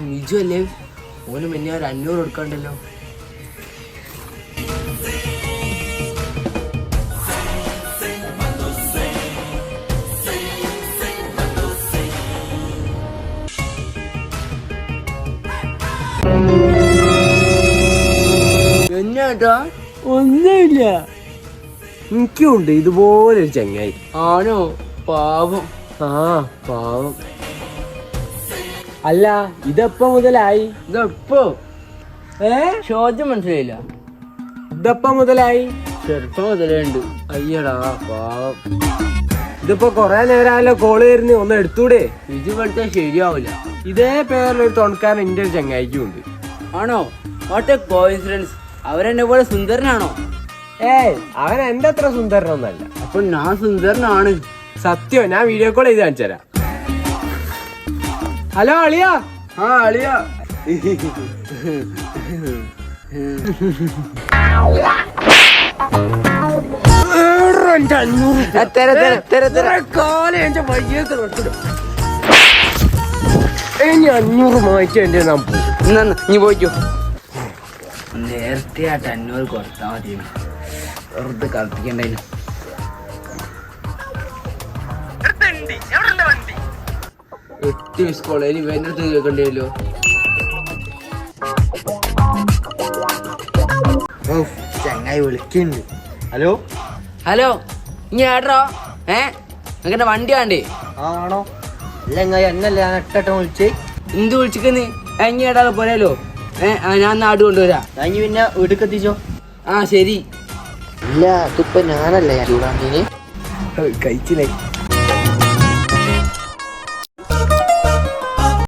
മിജു അല്ലേ? ഓന് പിന്നെ ഒരു 500 കൊടുക്കണ്ടല്ലോ. എന്നാട്ടാ? ഒന്നുമില്ല. എനിക്കുണ്ട് ഇതുപോലൊരു ചങ്ങായി. ആണോ? പാവം. ആ പാവം. അല്ല ഇതെപ്പോ മുതലായി? ഇതെപ്പോ? ചോദ്യം മനസ്സിലായില്ല. ഇതെപ്പോ മുതലായി? ചെറുപ്പം മുതലേ ഉണ്ട്. അയ്യടാ പാവം. ഇതിപ്പോ കൊറേ നേരമല്ലോ കോള് വരുന്നു, ഒന്ന് എടുത്തൂടെ? ഇത് പഠിച്ചാൽ ശരിയാവില്ല. ഇതേ പേരിലൊരു തൊണക്കാരൻ എന്റെ ഒരു ചങ്ങായിക്കും ഉണ്ട്. ആണോ? What A coincidence. അവരെന്നെ പോലെ സുന്ദരനാണോ? ഏയ് അവൻ എന്റെ അത്ര സുന്ദരനൊന്നല്ല. അപ്പൊ ഞാൻ സുന്ദരനാണ്. സത്യോ? ഞാൻ വീഡിയോ കോൾ ചെയ്ത് കാണിച്ചു തരാം. ഹലോ അളിയാ. ആ അളിയാ. ഇനി 500 മാറ്റി എന്റെ നാം പോകും. നീ പോയിക്കോ. നേരത്തെ ആ 500 കൊടുത്താൽ മതി. വെറുതെ കളിപ്പിക്കണ്ടായിരുന്നു. സ്കൂളിൽ വേറെ കേൾക്കണ്ടല്ലോ. ചങ്ങായി വിളിക്കുന്നുണ്ട്. ഹലോ ഹലോ, ഇനി ഏട്ടറോ? അങ്ങനെ വണ്ടി വേണ്ടേ? ആണോ? ഇല്ല എന്നല്ലേ ഞാൻ എട്ടട്ടം വിളിച്ചേ. എന്ത് വിളിച്ചിന്ന്? ഇനി ഏട്ടാ പോരാലോ. ഞാൻ നാട് കൊണ്ടുവരാ. ഇനി പിന്നെ വീട്ടിൽ എത്തിച്ചോ. ആ ശരി. ഇല്ല ഇതിപ്പോ ഞാനല്ലേ ചൂടാണ്ടീന് കഴിച്ചില്ലേ.